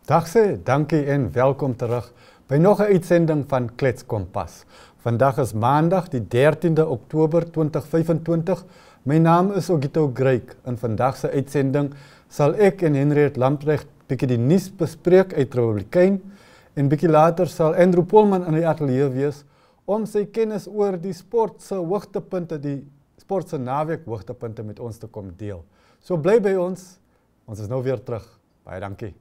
Dag sê, dankie en welkom terug by nog 'n uitsending van Klets Kompas. Vandag is Maandag die 13de Oktober 2025. My naam is Ogito Greik en vandag se uitsending sal ek en Henriette Lamprecht bietjie die nuus bespreek uit Republikein en bietjie later sal Andrew Polman in die ateljee wees om sy kennis oor die sport se hoogtepunte, die sport se naweek hoogtepunte met ons te kom deel. So bly by ons. Ons is nou weer terug. Baie dankie.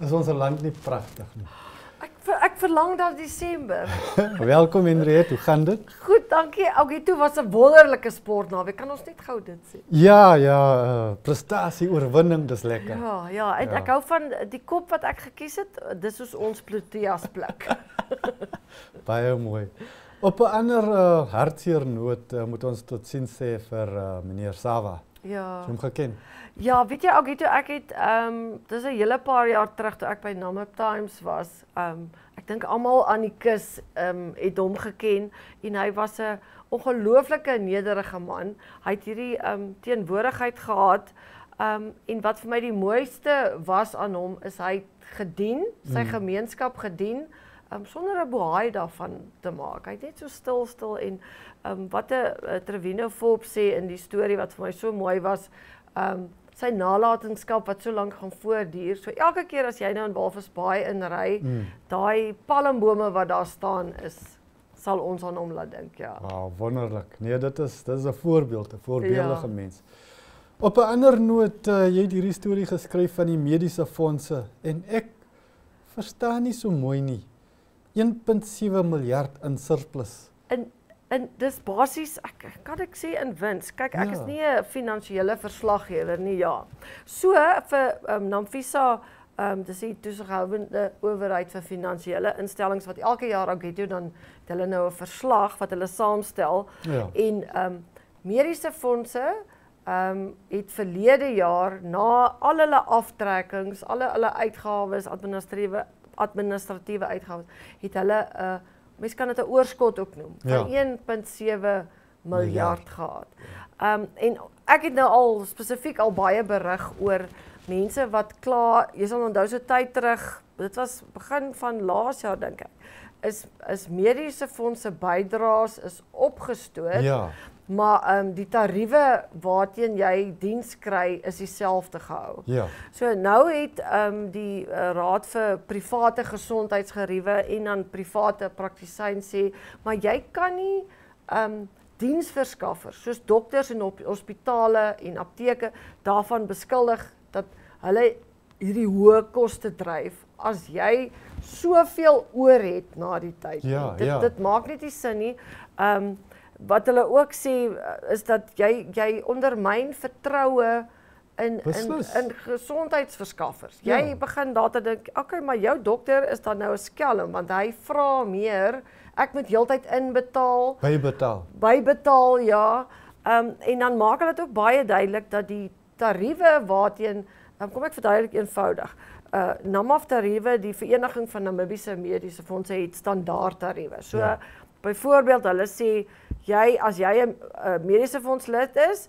Is ons land nie pragtig nie? Ek verlang na Desember. Welkom Henriette, hoe gaan dit? Goed, dankie. Ogito was 'n wonderlike sportnaweek. Kan ons net gou dit sê? Ja, prestasie, oorwinning, dis lekker. Ja, en ek hou van die kop wat ek gekies het. Dis soos ons Proteas pluk. Baie mooi. Op 'n ander hartseer noot moet ons totsiens sê vir meneer Sava. Ja. Jy hom geken? Ja, weet jy Ogito, ek het dis 'n hele paar jaar terug toe ek by Namib Times was. Ek dink almal aan die kus het hom geken en hy was 'n ongelooflike nederige man. Hy het hierdie teenwoordigheid gehad en wat vir my die mooiste was aan hom is hy het gedien, sy gemeenskap gedien sonder 'n bohaai daarvan te maak. Hy het net so stil en wat 'n Trevino Volp sê in die storie wat vir my so mooi was, sy nalatenskap wat so lank gaan voortduur. So elke keer as jy nou in Walvis Baai inry, daai palmbome wat daar staan sal ons aan hom laat dink, ja. Wow, wonderlik. Nee, dit is 'n voorbeeld, 'n voorbeeldige mens. Op 'n ander noot, jy het hierdie storie geskryf van die mediese fondse en ek verstaan nie so mooi nie. 1.7 miljard in surplus. En dis basies, kan ek sê in wins. Kyk, ek is nie 'n finansiële verslaggewer nie, ja. So vir Namfisa, dis die toesighoudende owerheid vir finansiële instellings wat elke jaar Ogito dan het hulle nou 'n verslag wat hulle saamstel. Ja. En mediese fondse het verlede jaar na al hulle aftrekkings, al hulle uitgawes, administratiewe uitgawes, het hulle mens kan dit 'n oorskot ook noem, van 1.7 miljard gehad. En ek het nou al spesifiek baie berig oor mense wat klaar, jy sal onthou so tyd terug, dit was begin van laas jaar dink ek, is mediese fondse bydraes is opgestoot. Ja. Maar die tariewe waarteen jy diens kry is dieselfde gehou. Ja. So nou het die Raad vir Private Gesondheidsgeriewe en dan private praktisyns sê, maar jy kan nie diensverskaffers soos dokters en hospitale en apteke daarvan beskuldig dat hulle hierdie hoë koste dryf as jy soveel oor het na die tyd. Dit maak net nie sin nie. Wat hulle ook sê is dat jy ondermyn vertroue in gesondheidsverskaffers. Jy begin daar te dink, okay, maar jou dokter is dan nou 'n skelm want hy vra meer. Ek moet heeltyd inbetaal. Bybetaal, ja. En dan maak hulle dit ook baie duidelik dat die tariewe waarteen, kom ek verduidelik eenvoudig. NAMAF tariewe, die Vereniging van Namibiese Mediese Fondse het standaard tariewe. So byvoorbeeld hulle sê as jy 'n mediese fonds lid is,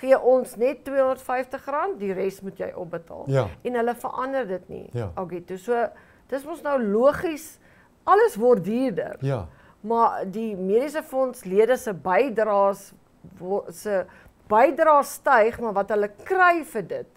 gee ons net R250, die res moet jy opbetaal. En hulle verander dit nie. Ogito. So dis mos nou logies, alles word duurder. Maar die mediese fondslede se bydraes styg, maar wat hulle kry vir dit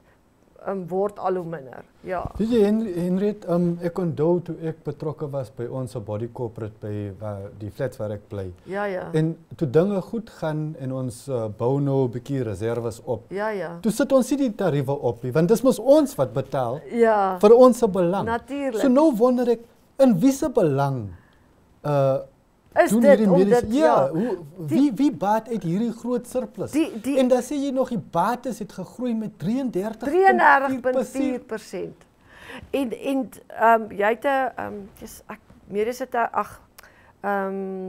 word al hoe minder. Ja. Weet jy Henriet, ek onthou toe ek betrokke was by ons body corporate by die flats waar ek bly. Ja, ja. En toe dinge goed gaan en ons bou nou 'n bietjie reserves op. Ja, ja. Toe sit ons nie die tariewe op nie, want dis mos ons wat betaal Ja. vir ons se belang. Natuurlik. So nou wonder ek in wie se belang Is doen dit hierdie om mediese dit wie baat uit hierdie groot surplus? En dan sê jy nog die bates het gegroei met 33,4%. En jy het 'n mediese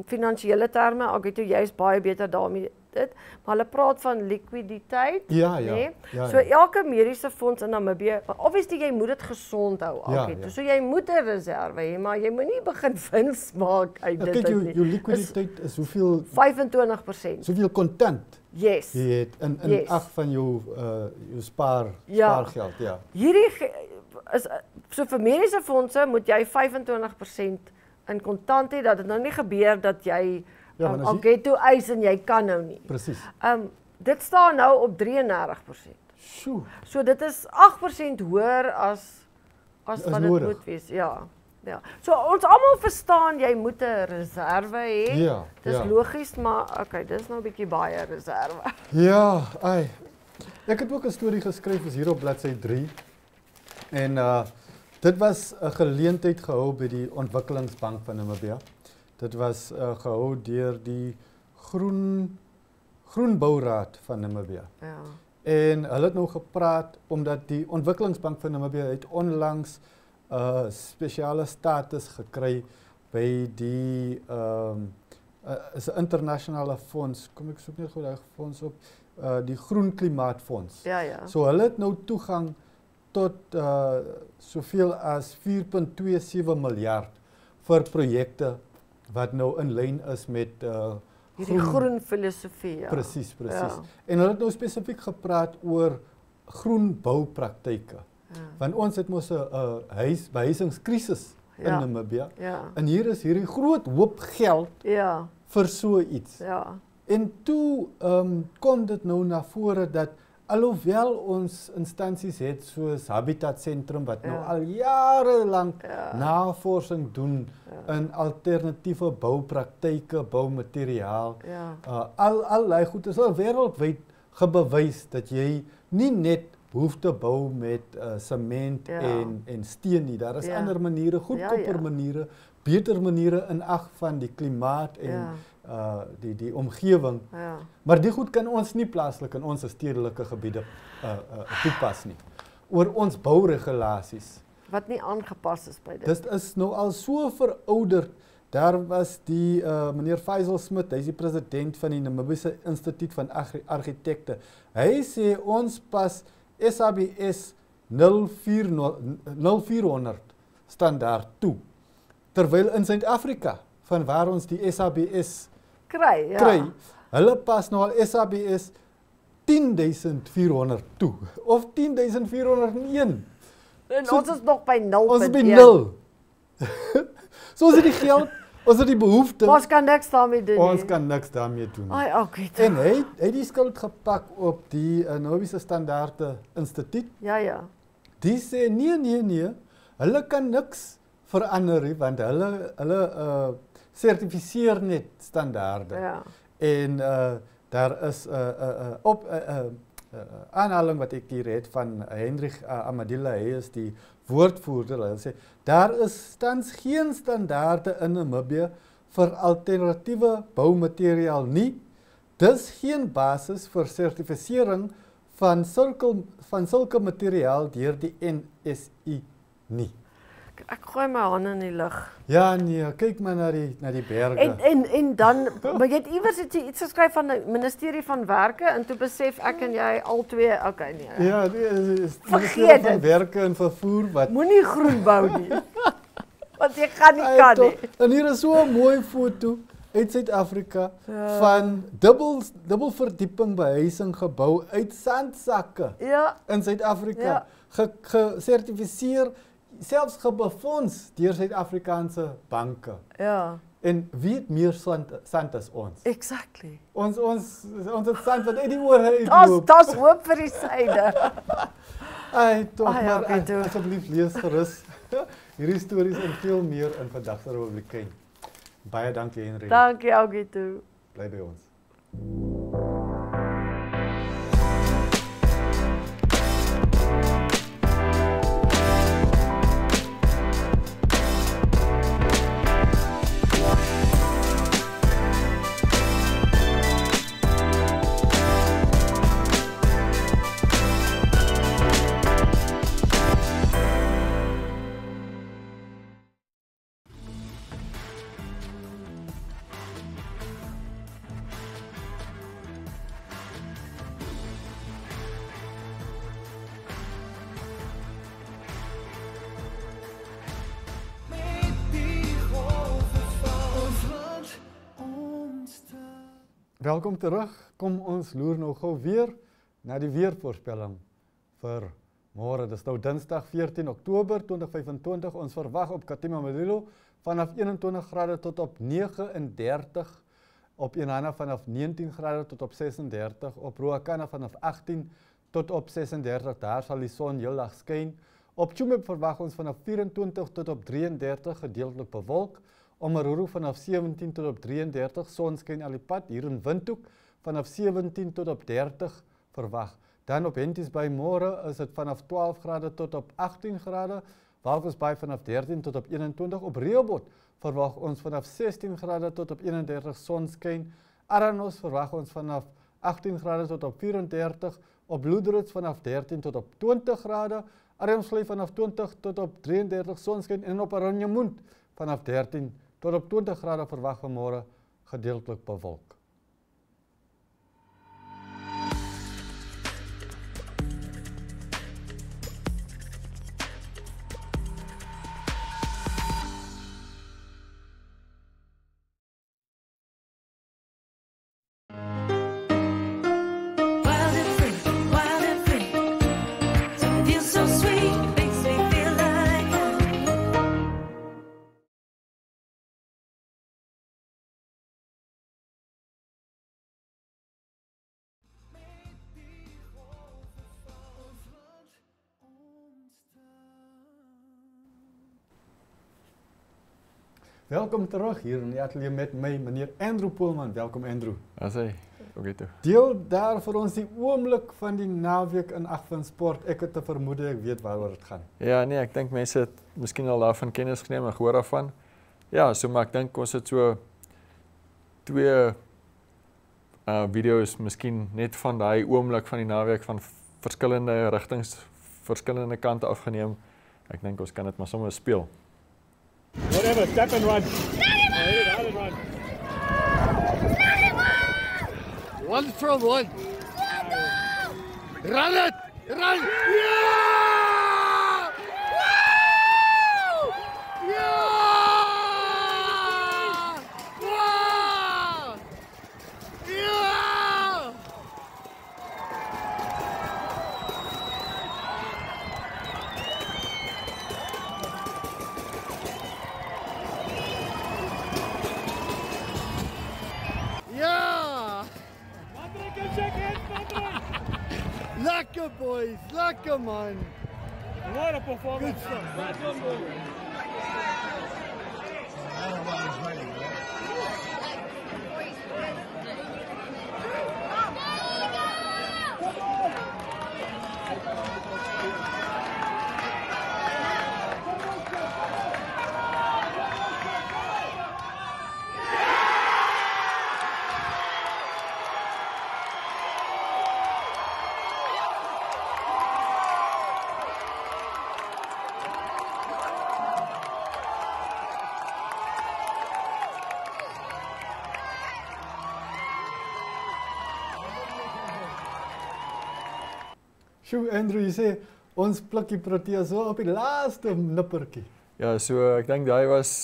finansiële terme, ek weet jy's baie beter daarmee dit, maar hulle praat van likwiditeit, ja, nee? Ja, so elke mediese fonds in Namibië, obviously jy moet dit gesond hou altyd. So jy moet 'n reserve hê, maar jy moenie begin wins maak uit dit kyk, jou likwiditeit is hoeveel 25%. Soveel kontant. Yes. Jy het in ag van jou spaargeld, ja. Hierdie is so vir mediese fondse moet jy 25% in kontant hê, dat dit nou nie gebeur dat jy al get toe eis en jy kan nou nie. Presies. Dit staan nou op 33%. Sjoe. So dit is 8% hoër as wat dit moet wees. Ja. Ja. So ons almal verstaan jy moet 'n reserve hê. Ja. Dis logies, maar okay, dis nou 'n bietjie baie reserve. Ja, ek het ook 'n storie geskryf is hier op bladsy 3. En dit was 'n geleentheid gehou by die Ontwikkelingsbank van Namibië. Dit was gehou deur die Groenbouraad van Namibië. Ja. En hulle het nou gepraat omdat die Ontwikkelingsbank van Namibië het onlangs spesiale status gekry by die is 'n internasionale fonds. Kom ek soek net gou daai fonds op, die Groen Klimaatfonds. Ja, ja. So hulle het nou toegang tot soveel as 4.27 miljard vir projekte wat nou in lyn is met hierdie groen filosofie. Ja. Presies. Ja. En hulle het nou spesifiek gepraat oor groen boupraktyke. Ja. Want ons het mos 'n behuisingskrisis in Namibië. Ja. En hier is hierdie groot hoop geld vir so iets. Ja. En toe kom dit nou na vore dat alhoewel ons instansies het soos Habitat Sentrum wat nou al jare lank navorsing doen in alternatiewe boupraktyke, boumateriaal. Allerlei goed is al wêreldwyd gebewys dat jy nie net hoef te bou met sement en steen nie. Daar is ander maniere, goedkoper maniere, beter maniere in ag van die klimaat en die omgewing. Ja. Maar die goed kan ons nie plaaslik in ons stedelike gebiede toepas nie. Oor ons bouregulasies. Wat nie aangepas is by dit. Dit is nou al so verouderd. Daar was die meneer Faisal Smith, hy is die president van die Namibiese Instituut van Argitekte. Hy sê ons pas SABS 0400 standaard toe. Terwyl in Suid-Afrika, van waar ons die SABS kry, hulle pas nou al SABS 10.400 toe, of 10.401. En ons is nog by 0.1. Ons is by 0. So ons het die geld, ons het die behoefte. Ons kan niks daarmee doen. Ons kan niks daarmee doen. En hy het die skuld gepak op die Namibiese Standaarde Instituut. Ja. Die sê nee, hulle kan niks verander nie, want hulle sertifiseer net standaarde. Ja. En daar is aanhaling wat ek hier het van Hendrik Amadilla, hy is die woordvoerder. Hy sê daar is tans geen standaarde in Namibië vir alternatiewe boumateriaal nie. Dis geen basis vir sertifisering van sulke materiaal deur die NSI nie. Ek gooi my hande in die lug. Ja nee, kyk maar na die berge. En dan, maar jy het iewers iets geskryf van die Ministerie van Werke en toe besef ek en jy albei, okay nee. Ja, die Ministerie van Werke en Vervoer wat moenie groen bou nie. Want jy gaan nie kan nie. En hier is so 'n mooi foto uit Suid-Afrika van dubbel verdieping behuising gebou uit sandsakke in Suid-Afrika. Gesertifiseer, selfs gebefonds deur Suid-Afrikaanse banke. Ja. En wie het meer sand as ons? Exactly. Ons het sand wat uit die oor uitloop. Daar's hoop vir die syde. Ai, tog Ai, maar, okay, toe. asseblief lees gerus hierdie stories en veel meer in Vandag se Republikein. Baie dankie Henry. Dankie Augito. Bly by ons. Welkom terug. Kom ons loer nou gou weer na die weervoorspelling vir môre. Dis nou Dinsdag 14 Oktober 2025. Ons verwag op Katima Mulilo vanaf 21 grade tot op 39, op Inanna vanaf 19 grade tot op 36, op Ruacana vanaf 18 tot op 36. Daar sal die son heel lag skyn. Op Tsumeb verwag ons vanaf 24 tot op 33 gedeeltelik bewolk. Omaruru vanaf 17 tot op 33, sonskyn al die pad, hier in Windhoek vanaf 17 tot op 30 verwag. Dan op Henties Bay môre is dit vanaf 12 grade tot op 18 grade, Walvis Bay vanaf 13 tot op 21, op Rehoboth verwag ons vanaf 16 grade tot op 31 sonskyn, Aranos verwag ons vanaf 18 grade tot op 34, op Loederitz vanaf 13 tot op 20 grade, Arnhemsvlei vanaf 20 tot op 33 sonskyn en op Oranjemund vanaf 13 tot op 20 grade verwag vanmôre gedeeltelik bewolk. Welkom terug hier in die atelier met my, meneer Andrew Poelman. Welkom Andrew. As hy, okay toe. Deel daar vir ons die oomblik van die naweek in Agvin Sport. Ek het te vermoed ek weet waaroor dit gaan. Ja, nee, ek dink mense het miskien al daarvan kennis geneem en gehoor daarvan. Ja, so maar ek dink ons het so 2 video's miskien net van daai oomblik van die naweek van verskillende rigtings, verskillende kante afgeneem. Ek dink ons kan dit maar sommer speel. Whatever, step and run. Out and run. One from one. Run it! Run! Yeah! Woo! Yeah! Wow! Yeah! Yeah! Good check in, Patrick. Lekker boys, lekker man. What a performance. Good stuff. Well done, boys. Sjoe Andrew, jy sê ons pluk die Protea so op die laaste nippertjie. Ja, so ek dink daai was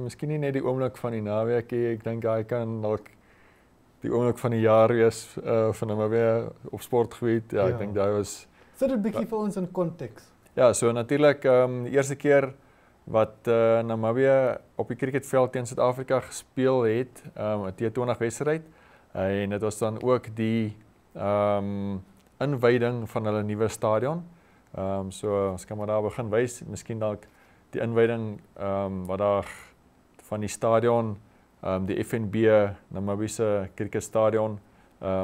miskien nie net die oomblik van die naweek nie. Ek dink daai kan dalk die oomblik van die jaar wees van Namibia op sportgebied. Ja, ek dink daai was Sit dit bietjie vir ons in konteks. Ja, so natuurlik die eerste keer wat Namibia op die cricketveld teen Suid-Afrika gespeel het, 'n T20 wedstryd. En dit was dan ook die inwyding van hulle nuwe stadion So ons kan maar daar begin wys, miskien dalk die inwyding wat daar van die stadion, die FNB Namibiese cricketstadion,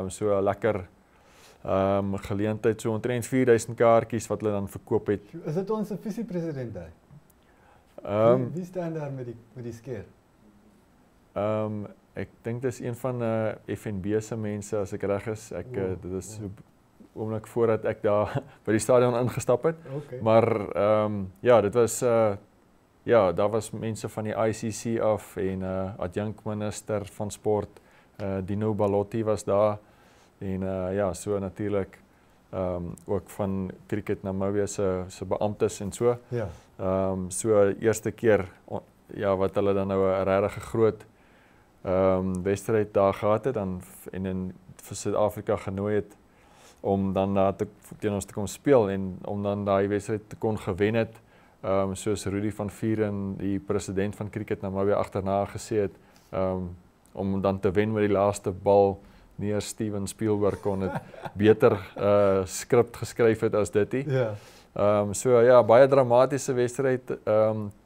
so 'n lekker geleentheid, so omtrent 4000 kaartjies wat hulle dan verkoop het. Is dit ons visiepresident hy? Wie staan daar met die skeer? Ek dink dis een van FNB se mense, as ek reg is. Dit is so oomblik voordat ek daar by die stadion ingestap het. Okay. Maar ja, dit was daar was mense van die ICC af en adjunkt minister van sport Dino Balotti was daar en ja, so natuurlik ook van Cricket Namibia se beamptes en so. Ja. So eerste keer wat hulle dan nou 'n regtig groot wedstryd daar gehad het dan en vir Suid-Afrika genooi het om dan daar teen ons te kom speel en om dan daai wedstryd te kon gewen het. Soos Rudy van Vuren, die president van Cricket Namibia agterna gesê het, om dan te wen met die laaste bal, nie Steven Spielberg kon het beter skrip geskryf het as dit nie. Ja. So ja, baie dramatiese wedstryd.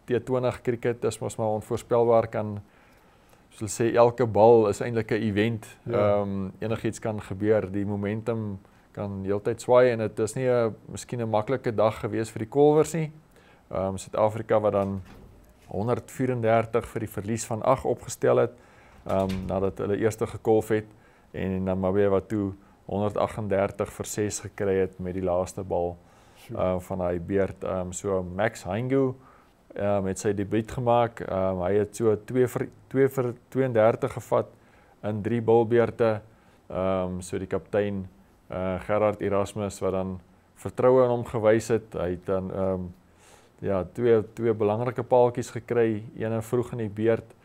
T20 cricket is mos maar onvoorspelbaar, kan soos sê elke bal is eintlik 'n event. Ja. Enigiets kan gebeur, die momentum kan heeltyd swaai en dit is nie miskien 'n maklike dag gewees vir die Kolwers nie. Suid-Afrika wat dan 134 vir die verlies van 8 opgestel het, nadat hulle eerste gekolf het en Namibia wat toe 138 vir 6 gekry het met die laaste bal van hy beurt. So Max Haingu het sy debuut gemaak. Hy het so 2 vir 32 gevat in 3 bilbeurte. So die kaptein Gerard Erasmus wat dan vertroue in hom gewys het. Hy het dan twee belangrike paaltjies gekry, een vroeg in die beurt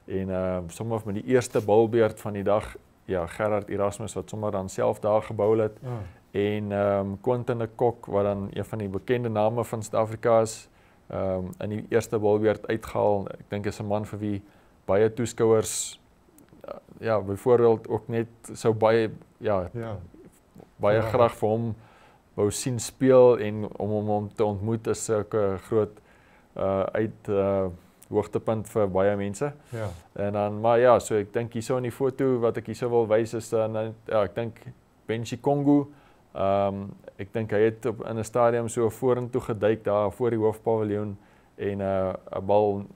en sommer met die eerste bilbeurt van die dag, Gerard Erasmus wat sommer dan self daar gebou het. En Quentin de Kock wat dan een van die bekende name van Suid-Afrika is, in die eerste bilbeurt uitgehaal. Ek dink is 'n man vir wie baie toeskouers byvoorbeeld ook net sou baie graag vir hom wou sien speel en om hom te ontmoet is ook 'n groot hoogtepunt vir baie mense. Ja. En dan maar so ek dink hierso in die foto wat ek hierso wil wys is dan ek dink Benji Kongo. Ek dink hy het in 'n stadium so vorentoe geduik daar voor die hoofpaviljoen en 'n bal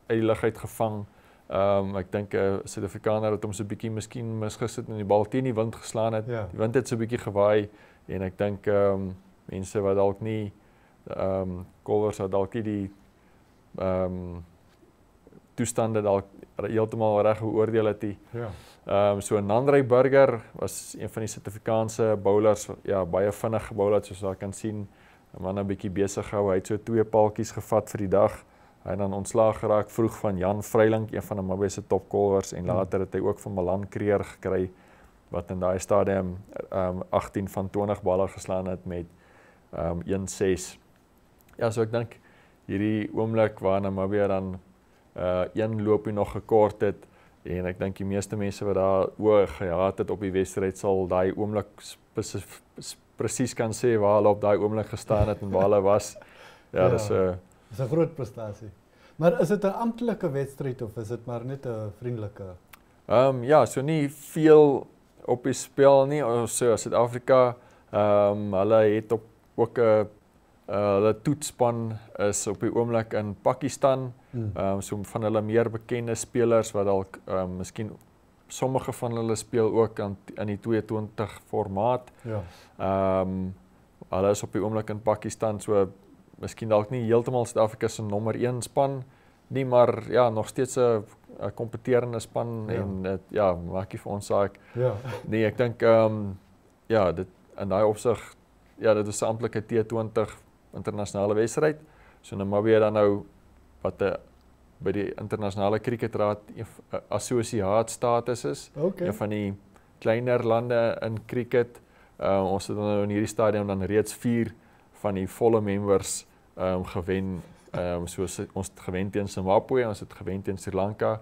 uit die lug uit gevang. Ek dink 'n Suid-Afrikaner het hom so 'n bietjie miskien misgesit en die bal teen die wind geslaan het. Ja. Die wind het so 'n bietjie gewaai en ek dink mense wat dalk nie Kolwers wat dalk nie die toestande dalk heeltemal reg beoordeel het nie. Ja. So Nandrey Burger was een van die Suid-Afrikaanse bowlers, baie vinnig bowler soos jy kan sien. 'n Man 'n bietjie besig gehou. Hy het so 2 paaltjies gevat vir die dag. Hy het dan ontslaag geraak vroeg van Jan Vryling, een van die Namibia se topkolwers en later het hy ook van Milan Creer gekry wat in daai stadium 18 van 20 balle geslaan het met 1-6. Ja, so ek dink hierdie oomblik waar Namibia dan een loopie nog gekort het en ek dink die meeste mense wat daar oë gehad het op die wedstryd sal daai oomblik presies kan sê waar hulle op daai oomblik gestaan het en waar hulle was. Dis 'n groot prestasie. Maar is dit 'n amptelike wedstryd of is dit maar net 'n vriendelike? So nie veel op die spel nie. So Suid-Afrika, hulle het ook 'n hulle toetsspan is op die oomblik in Pakistan. So van hulle meer bekende spelers wat dalk miskien sommige van hulle speel ook in die 22 formaat. Ja. Hulle is op die oomblik in Pakistan, so miskien dalk nie heeltemal Suid-Afrika se nommer 1 span nie, maar nog steeds 'n kompeterende span en dit maak nie vir ons saak. Ja. Nee, ek dink dit in daai opsig dit is 'n amptelike T20 internasionale wedstryd. So Namibia dan nou wat by die internasionale kriketraad 'n assosiaatstatus is. Okay. Een van die kleiner lande in cricket. Ons het dan nou in hierdie stadium dan reeds 4 van die volle members gewen. Soos ons het gewen teen Zimbabwe, ons het gewen teen Sri Lanka,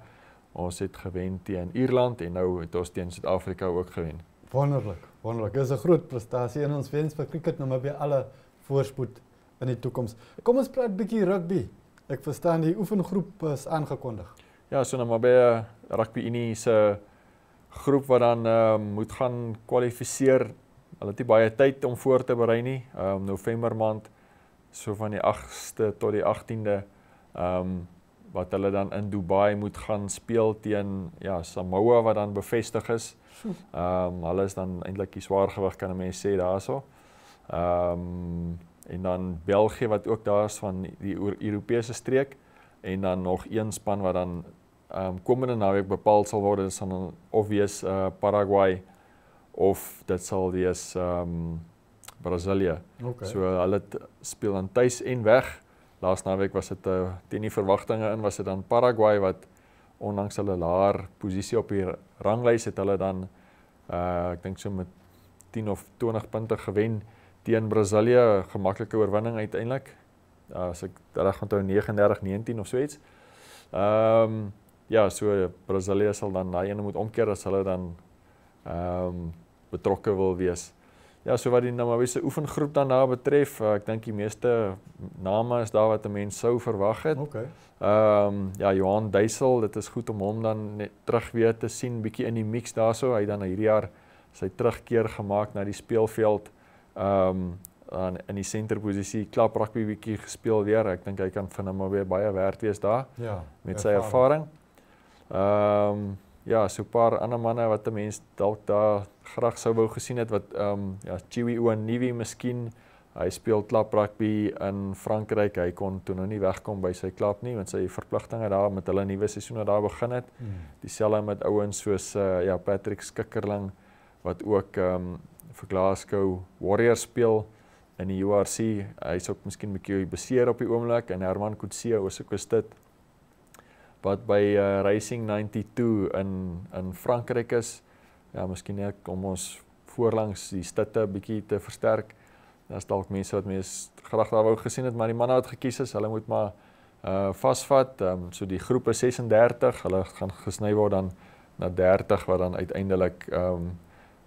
ons het gewen teen Ierland en nou het ons teen Suid-Afrika ook gewen. Wonderlik, wonderlik. Dit is 'n groot prestasie en ons wens vir Cricket Namibia alle voorspoed in die toekoms. Kom ons praat 'n bietjie rugby. Ek verstaan die oefengroep is aangekondig. Ja, so Namibia Rugby Unie se groep wat dan moet gaan kwalifiseer. Hulle het nie baie tyd om voor te berei nie. November maand, so van die 8ste tot die 18de, wat hulle dan in Dubai moet gaan speel teen Samoa wat dan bevestig is. Hulle is dan eintlik die swaargewig, kan 'n mens sê daarso. En dan België wat ook daar is van die Europese streek, en dan nog een span wat dan komende naweek bepaal sal word. Dit sal dan of wees Paraguay of dit sal wees Brasilië. Okay. So hulle speel dan tuis en weg. Laas naweek was dit teen die verwagtinge was dit dan Paraguay wat ondanks hulle laer posisie op die ranglys het hulle dan ek dink so met 10 of 20 punte gewen teen Brasilië, gemaklike oorwinning uiteindelik. As ek reg onthou 39-19 of so iets. So Brasilië sal dan daai ene moet omkeer as hulle dan betrokke wil wees. Ja, so wat die Namibiese oefengroep dan daar betref, ek dink die meeste name is daar wat 'n mens sou verwag het. Okay. Johan Duisel, dit is goed om hom dan net terug weer te sien, bietjie in die mix daarso. Hy dan hierdie jaar sy terugkeer gemaak na die speelveld. In die senterposisie, klap rugby bietjie gespeel weer. Ek dink hy kan vir Namibia baie werd wees daar met sy ervaring. So 'n paar ander manne wat 'n mens dalk daar graag sou wou gesien het wat Chiwi Oanivi miskien. Hy speel klap rugby in Frankryk. Hy kon toe nou nie wegkom by sy klub nie want sy verpligtinge daar met hulle nuwe seisoen wat daar begin het. Dieselfde met ouens soos Patrick Skikkerling wat ook vir Glasgow Warriors speel in die URC. Hy is ook miskien 'n bietjie beseer op die oomblik en Herman Coetzee is dit wat by Racing 92 in Frankryk is. Ja, miskien net om ons voorlangs die stitte bietjie te versterk. Daar's dalk mense wat mens graag daar wou gesien het, maar die manne wat gekies is, hulle moet maar vasvat. So die groep is 36, hulle gaan gesny word dan na 30 wat dan uiteindelik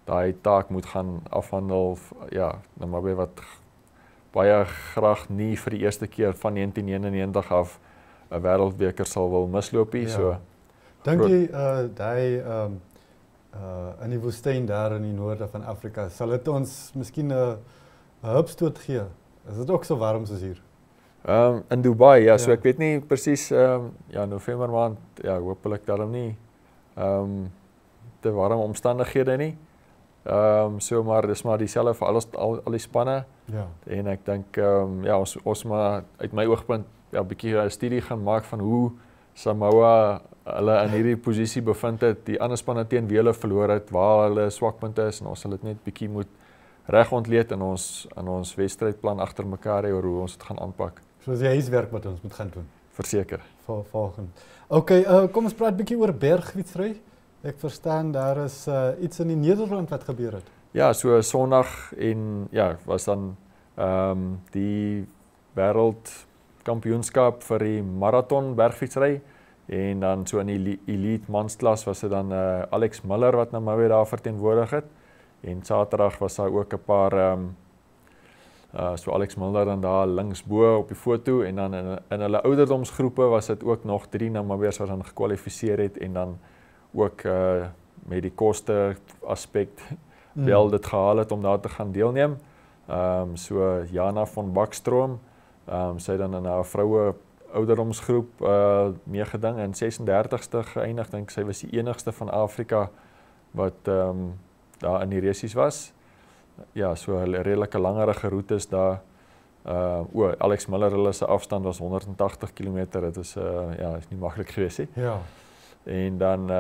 daai taak moet gaan afhandel. Namibia wat baie graag nie vir die eerste keer van 1991 af 'n wêreldbeker sal wil misloopie. So dink jy daai in die woestyn daar in die noorde van Afrika sal dit ons miskien 'n hupstoot gee? Is dit ook so warm soos hier? In Dubai, so ek weet nie presies November maand, hopelik daarom nie te warm omstandighede nie. Maar dis maar dieselfde vir al die spanne. Ja. En ek dink ons maar uit my oogpunt bietjie 'n studie gaan maak van hoe Samoa hulle in hierdie posisie bevind het, die ander spanne teen wie hulle verloor het, waar hulle swakpunte is en ons sal dit net bietjie moet reg ontleed in ons wedstrydplan agter mekaar oor hoe ons dit gaan aanpak. Soos die huiswerk wat ons moet gaan doen. Verseker. Volgende. Okay, kom ons praat bietjie oor bergfietsry. Ek verstaan daar is iets in die Nederland wat gebeur het. Ja, so Sondag en was dan die wêreldkampioenskap vir die marathon bergfietsry en dan so in die elite mansklas was dit dan Alex Miller wat nou maar weer daar verteenwoordig het. En Saterdag was daar ook 'n paar so Alex Miller dan daar linksbo op die foto en dan in hulle ouderdomsgroepe was dit ook nog 3 Namibiërs wat dan gekwalifiseer het en dan ook met die koste aspek wel dit gehaal het om daar te gaan deelneem. So Jana van Bakstroom, sy dan in haar vroue ouderdomsgroep meegeding en 36ste geëindig. Dink sy was die enigste van Afrika wat daar in die resies was. Ja, so 'n redelike langerige roetes daar. Alex Miller, hulle se afstand was 180 km. Dit is is nie maklik geweest nie. Ja. En dan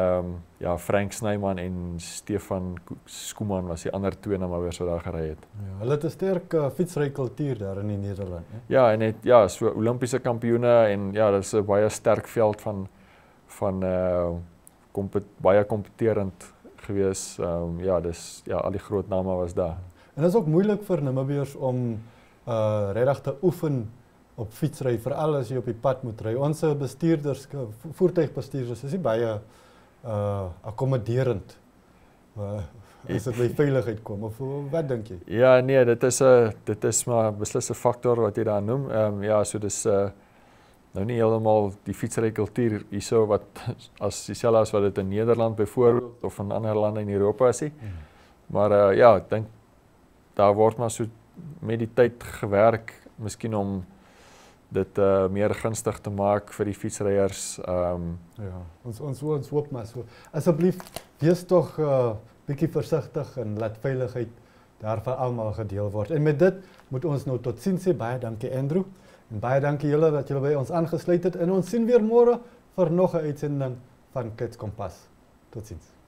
Frank Snyman en Stefan Skuman was die ander 2 Namibiërs wat daar gery het. Ja, hulle het 'n sterk fietsrykultuur daar in die Nederland, hè? Ja, en so Olimpiese kampioene en dis 'n baie sterk veld van baie kompeterend gewees. Al die groot name was daar. En dit is ook moeilik vir Namibiërs om regtig te oefen op fietsry, veral as jy op die pad moet ry. Ons bestuurders, voertuigbestuurders is nie baie akkommoderend. as dit by veiligheid kom of wat dink jy? Ja, nee, dit is maar beslis 'n faktor wat jy daar noem. Ja, so dis nou nie heeltemal die fietsry kultuur hierso wat as dieselfde as wat dit in Nederland byvoorbeeld of in ander lande in Europa is nie. Maar ja, ek dink daar word maar so met die tyd gewerk, miskien om dit meer gunstig te maak vir die fietsryers. Ja, ons hoop maar so. Asseblief, wees tog bietjie versigtig en laat veiligheid daar vir almal gedeel word. En met dit moet ons nou totsiens sê. Baie dankie Andrew. En baie dankie julle dat julle by ons aangesluit het. En ons sien weer môre vir nog 'n uitsending van Klets Kompas. Totsiens.